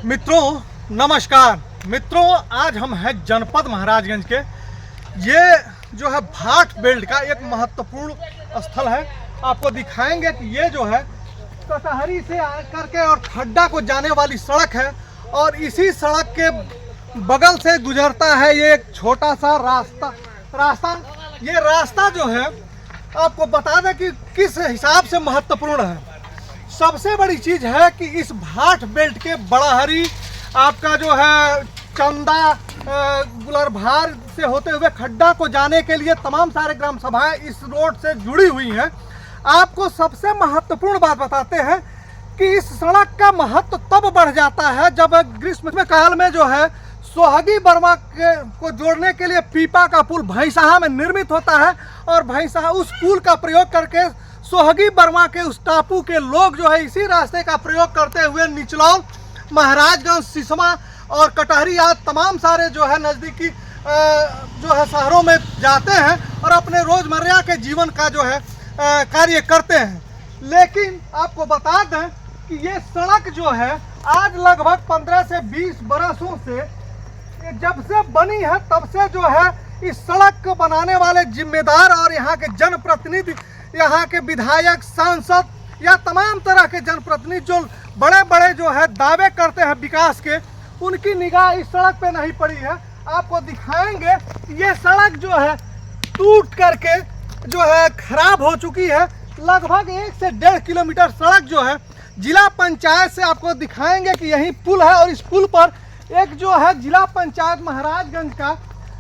मित्रों नमस्कार। मित्रों आज हम हैं जनपद महाराजगंज के। ये जो है भाट बेल्ट का एक महत्वपूर्ण स्थल है। आपको दिखाएंगे कि ये जो है कटहरी से आकर के और खड्डा को जाने वाली सड़क है और इसी सड़क के बगल से गुजरता है ये एक छोटा सा रास्ता। ये रास्ता जो है आपको बता दें कि किस हिसाब से महत्वपूर्ण है। सबसे बड़ी चीज़ है कि इस भाट बेल्ट के बड़ाहरी आपका जो है चंदा गुलरभार से होते हुए खड्डा को जाने के लिए तमाम सारे ग्राम सभाएं इस रोड से जुड़ी हुई हैं। आपको सबसे महत्वपूर्ण बात बताते हैं कि इस सड़क का महत्व तब बढ़ जाता है जब ग्रीष्म काल में जो है सोहागी बर्मा को जोड़ने के लिए पीपा का पुल भैंसहा में निर्मित होता है और भैंसहा उस पुल का प्रयोग करके सोहागी बर्मा के उस टापू के लोग जो है इसी रास्ते का प्रयोग करते हुए निचलौल, महाराजगंज, सिसमा और कटहरी आज तमाम सारे जो है नज़दीकी जो है शहरों में जाते हैं और अपने रोज़मर्रा के जीवन का जो है कार्य करते हैं। लेकिन आपको बता दें कि ये सड़क जो है आज लगभग 15 से 20 बरसों से जब से बनी है तब से जो है इस सड़क को बनाने वाले जिम्मेदार और यहाँ के जनप्रतिनिधि, यहाँ के विधायक, सांसद या तमाम तरह के जनप्रतिनिधि जो बड़े बड़े जो है दावे करते हैं विकास के, उनकी निगाह इस सड़क पे नहीं पड़ी है। आपको दिखाएंगे ये सड़क जो है टूट करके जो है खराब हो चुकी है। लगभग 1 से 1.5 किलोमीटर सड़क जो है जिला पंचायत से आपको दिखाएंगे कि यही पुल है और इस पुल पर एक जो है जिला पंचायत महाराजगंज का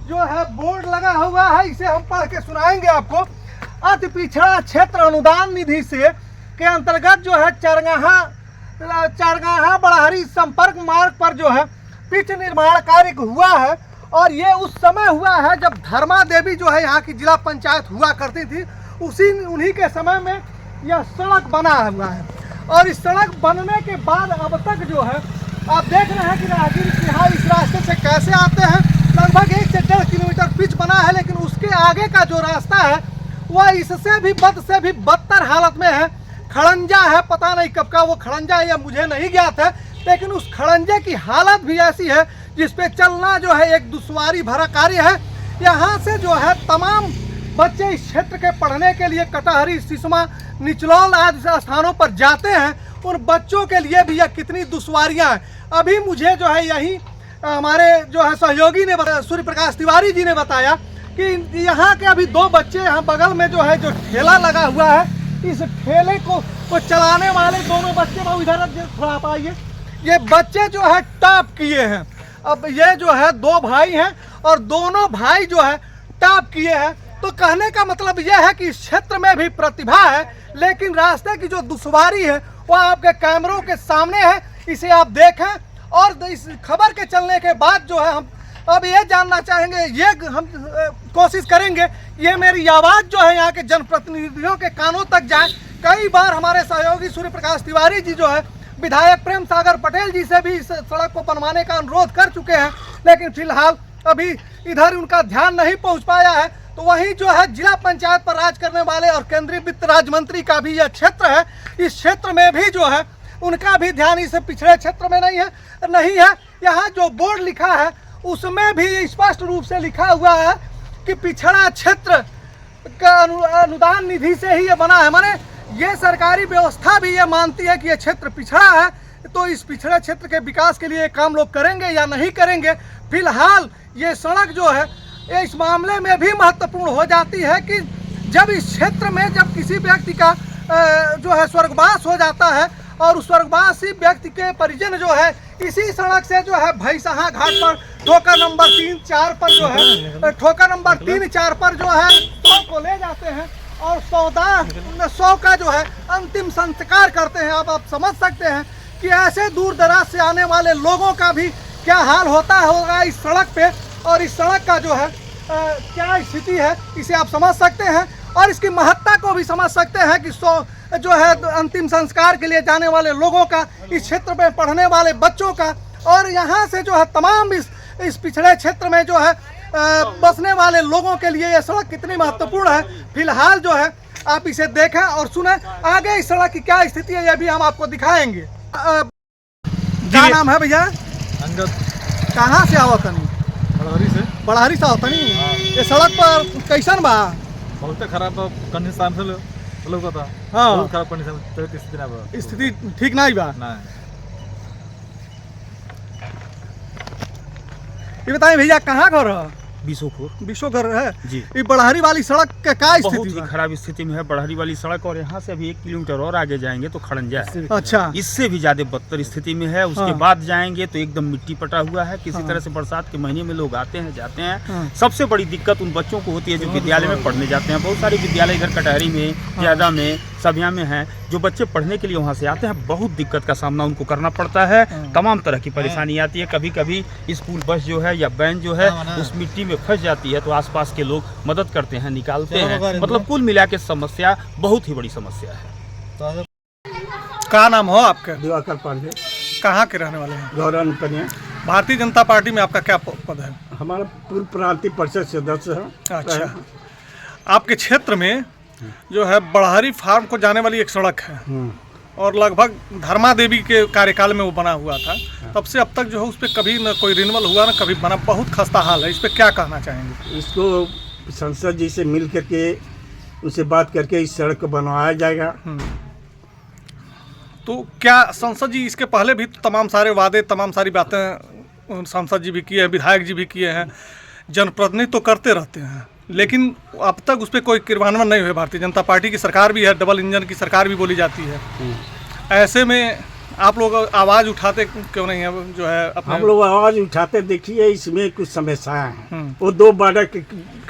जो है बोर्ड लगा हुआ है। इसे हम पढ़ के सुनाएंगे आपको। अति पिछड़ा क्षेत्र अनुदान निधि से के अंतर्गत जो है चरगाहा बड़ाहरी संपर्क मार्ग पर जो है पिच निर्माण कार्य हुआ है और ये उस समय हुआ है जब धर्मा देवी जो है यहाँ की जिला पंचायत हुआ करती थी। उन्हीं के समय में यह सड़क बना हुआ है और इस सड़क बनने के बाद अब तक जो है आप देख रहे हैं कि राहगीर इस रास्ते से कैसे आते हैं। लगभग 1 से 1.5 किलोमीटर पिच बना है, लेकिन उसके आगे का जो रास्ता है वह इससे भी बदतर हालत में है। खड़ंजा है, पता नहीं कब का वो खड़ंजा है या मुझे नहीं ज्ञात है, लेकिन उस खड़ंजे की हालत भी ऐसी है जिस पे चलना जो है एक दुश्वारी भरा कार्य है। यहाँ से जो है तमाम बच्चे इस क्षेत्र के पढ़ने के लिए कटहरी, सिसमा, निचलौल आदि स्थानों पर जाते हैं। उन बच्चों के लिए भी यह कितनी दुश्वारियाँ हैं। अभी मुझे जो है यही हमारे जो है सहयोगी ने सूर्य प्रकाश तिवारी जी ने बताया कि यहाँ के अभी 2 बच्चे यहाँ बगल में जो है जो ठेला लगा हुआ है, इस ठेले को चलाने वाले दोनों बच्चे, वो इधर थोड़ा आप आइए, ये बच्चे जो है टॉप किए हैं। अब ये जो है 2 भाई हैं और दोनों भाई जो है टॉप किए हैं। तो कहने का मतलब यह है कि इस क्षेत्र में भी प्रतिभा है, लेकिन रास्ते की जो दुश्वारी है वह आपके कैमरों के सामने है। इसे आप देखें और इस खबर के चलने के बाद जो है हम अब ये जानना चाहेंगे, ये हम कोशिश करेंगे ये मेरी आवाज़ जो है यहाँ के जनप्रतिनिधियों के कानों तक जाए। कई बार हमारे सहयोगी सूर्य प्रकाश तिवारी जी जो है विधायक प्रेम सागर पटेल जी से भी इस सड़क को बनवाने का अनुरोध कर चुके हैं, लेकिन फिलहाल अभी इधर उनका ध्यान नहीं पहुँच पाया है। तो वहीं जो है जिला पंचायत पर राज करने वाले और केंद्रीय वित्त राज्य मंत्री का भी यह क्षेत्र है, इस क्षेत्र में भी जो है उनका भी ध्यान इस पिछड़े क्षेत्र में नहीं है। यहाँ जो बोर्ड लिखा है उसमें भी स्पष्ट रूप से लिखा हुआ है कि पिछड़ा क्षेत्र का अनुदान निधि से ही ये बना है। माने ये सरकारी व्यवस्था भी ये मानती है कि ये क्षेत्र पिछड़ा है, तो इस पिछड़े क्षेत्र के विकास के लिए काम लोग करेंगे या नहीं करेंगे। फिलहाल ये सड़क जो है इस मामले में भी महत्वपूर्ण हो जाती है कि जब इस क्षेत्र में जब किसी व्यक्ति का जो है स्वर्गवास हो जाता है और उस स्वर्गवासी व्यक्ति के परिजन जो है इसी सड़क से जो है भैंसहा घाट पर ठोकर नंबर 3-4 पर जो है ठोकर नंबर 3-4 पर जो है 100 को ले जाते हैं और 100 का जो है अंतिम संस्कार करते हैं। अब आप समझ सकते हैं कि ऐसे दूर दराज से आने वाले लोगों का भी क्या हाल होता होगा इस सड़क पे, और इस सड़क का जो है क्या स्थिति है इसे आप समझ सकते हैं और इसकी महत्ता को भी समझ सकते हैं कि जो है अंतिम संस्कार के लिए जाने वाले लोगों का, इस क्षेत्र में पढ़ने वाले बच्चों का और यहाँ से जो है तमाम इस पिछड़े क्षेत्र में जो है बसने वाले लोगों के लिए यह सड़क कितनी महत्वपूर्ण है। फिलहाल जो है आप इसे देखें और सुने। आगे इस सड़क की क्या स्थिति है यह भी हम आपको दिखाएंगे। क्या नाम है भैया? अंगद। कहाँ से आओ तनी? बड़हरी से। बड़हरी से आओ तनी। ये सड़क पर कैसन बा? बहुत खराब कंडीशन से लोग था। हाँ। बहुत खराब कंडीशन। स्थिति ठीक नहीं बा। ये बताइए भैया कहाँ घर है? विश्वघर है जी। ये बड़हरी वाली सड़क का क्या बहुत स्थिति ही बा? खराब स्थिति में है बड़हरी वाली सड़क, और यहाँ से अभी 1 किलोमीटर और आगे जाएंगे तो खड़ंजा है। अच्छा। इससे भी ज्यादा बदतर स्थिति में है। उसके हाँ। बाद जाएंगे तो एकदम मिट्टी पटा हुआ है। किसी हाँ। तरह से बरसात के महीने में लोग आते हैं जाते हैं। हाँ। सबसे बड़ी दिक्कत उन बच्चों को होती है जो विद्यालय में पढ़ने जाते हैं। बहुत सारे विद्यालय इधर कटहरी में, ज्यादा में, सभिया में हैं। जो बच्चे पढ़ने के लिए वहाँ से आते हैं बहुत दिक्कत का सामना उनको करना पड़ता है। तमाम तरह की परेशानी आती है। कभी कभी स्कूल बस जो है या वैन जो है उस मिट्टी में फंस जाती है तो आसपास के लोग मदद करते हैं, निकालते हैं। मतलब कुल मिला के समस्या बहुत ही बड़ी समस्या है। क्या नाम हो आपका? दिवाकर पांडे। कहाँ के रहने वाले हैं? गौरव कन्या। भारतीय जनता पार्टी में आपका क्या पद है? हमारा पूर्व प्रांतीय परिषद सदस्य है। अच्छा। आपके क्षेत्र में जो है बड़हरी फार्म को जाने वाली एक सड़क है और लगभग धर्मा देवी के कार्यकाल में वो बना हुआ था। तब से अब तक जो है उस पर कभी न कोई रिन्यूअल हुआ न कभी बना। बहुत खस्ता हाल है। इस पर क्या कहना चाहेंगे? इसको संसद जी से मिल करके उनसे बात करके इस सड़क को बनवाया जाएगा। तो क्या संसद जी इसके पहले भी तमाम सारे वादे, तमाम सारी बातें सांसद जी भी किए हैं, विधायक जी भी किए हैं, जनप्रतिनिधि तो करते रहते हैं, लेकिन अब तक उस पर कोई क्रियान्वयन नहीं हुआ। भारतीय जनता पार्टी की सरकार भी है, डबल इंजन की सरकार भी बोली जाती है। ऐसे में आप लोग आवाज़ उठाते क्यों नहीं है? जो है अपने हम लोग आवाज़ उठाते। देखिए इसमें कुछ समस्याएं हैं। वो 2 बॉर्डर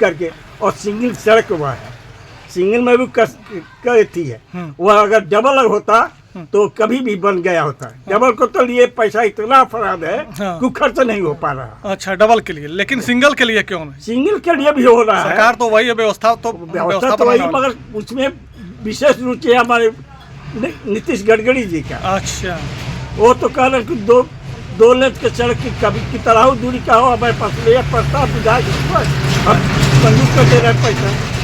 करके और सिंगल सड़क हुआ है। सिंगल में भी करती है। वह अगर डबल होता तो कभी भी बन गया होता है। डबल को तो लिए पैसा इतना फराद है कि खर्च नहीं हो पा रहा। अच्छा, डबल के लिए, लेकिन सिंगल के लिए क्यों नहीं? सिंगल के लिए भी हो रहा है। सरकार तो वही है, व्यवस्था तो वही, मगर उसमें विशेष रुचि है हमारे नीतीश गडकरी जी का। अच्छा। वो तो कह रहे कि दो लेन के सड़क की कभी की तरह दूरी का हो। हमारे पास ले प्रस्ताव विधायक मंजूर कर दे रहे पैसा।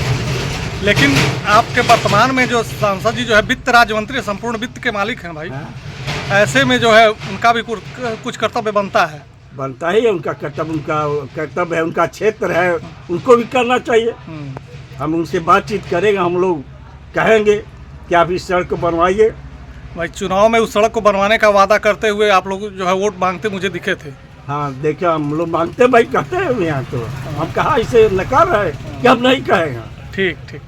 लेकिन आपके वर्तमान में जो सांसद जी जो है वित्त राज्य मंत्री, संपूर्ण वित्त के मालिक हैं भाई। ऐसे में जो है उनका भी कुछ कर्तव्य बनता है। बनता ही है उनका कर्तव्य है। उनका क्षेत्र है, उनको भी करना चाहिए। हम उनसे बातचीत करेंगे। हम लोग कहेंगे कि आप इस सड़क को बनवाइए। भाई चुनाव में उस सड़क को बनवाने का वादा करते हुए आप लोग जो है वोट मांगते मुझे दिखे थे। हाँ देखिए, हम लोग मांगते भाई, कहते हैं यहाँ तो हम कहा इसे नकार रहे कि हम नहीं कहेंगे। ठीक ठीक।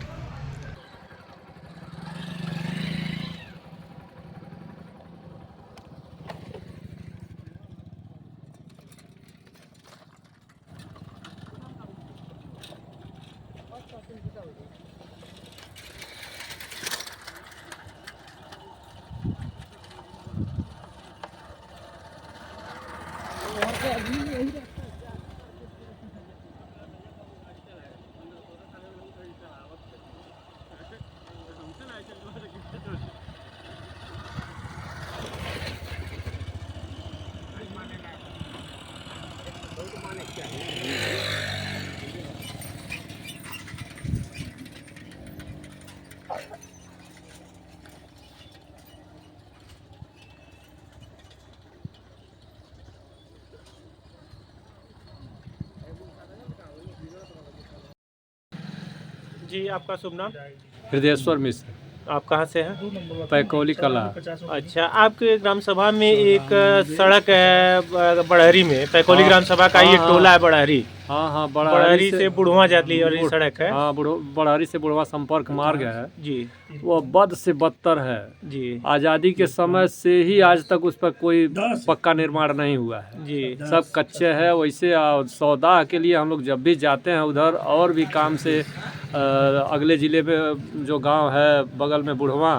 जी, आपका शुभ नाम? हृदयेश्वर मिश्र। आप कहाँ से हैं? पैकोली कला। अच्छा, आपके ग्राम सभा में एक सड़क है बड़हरी में, पैकोली ग्राम सभा का ये टोला है बड़हरी। हाँ, बड़हरी से बुढ़वा जाती और ये सड़क है। हाँ, बड़हरी से बुढ़वा संपर्क मार्ग है जी। वो बद से बदतर है जी। आज़ादी के समय से ही आज तक उस पर कोई पक्का निर्माण नहीं हुआ है जी। सब कच्चे है। वैसे सौदा के लिए हम लोग जब भी जाते हैं उधर और भी काम से अगले ज़िले में जो गांव है बगल में बुढ़वा,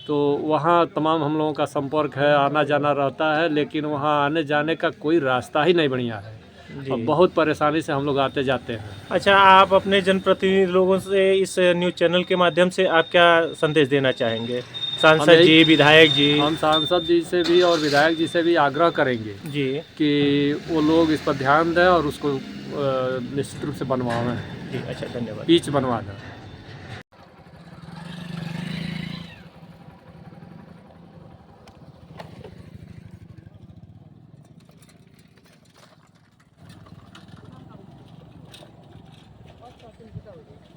तो वहाँ तमाम हम लोगों का संपर्क है, आना जाना रहता है, लेकिन वहाँ आने जाने का कोई रास्ता ही नहीं बढ़िया है। और बहुत परेशानी से हम लोग आते जाते हैं। अच्छा, आप अपने जनप्रतिनिधि लोगों से इस न्यूज़ चैनल के माध्यम से आप क्या संदेश देना चाहेंगे? सांसद जी, विधायक जी? हम सांसद जी से भी और विधायक जी से भी आग्रह करेंगे जी कि वो लोग इस पर ध्यान दें और उसको निश्चित रूप से बनवाएं। जी, अच्छा, धन्यवाद। पिच बनवा दें। होगी।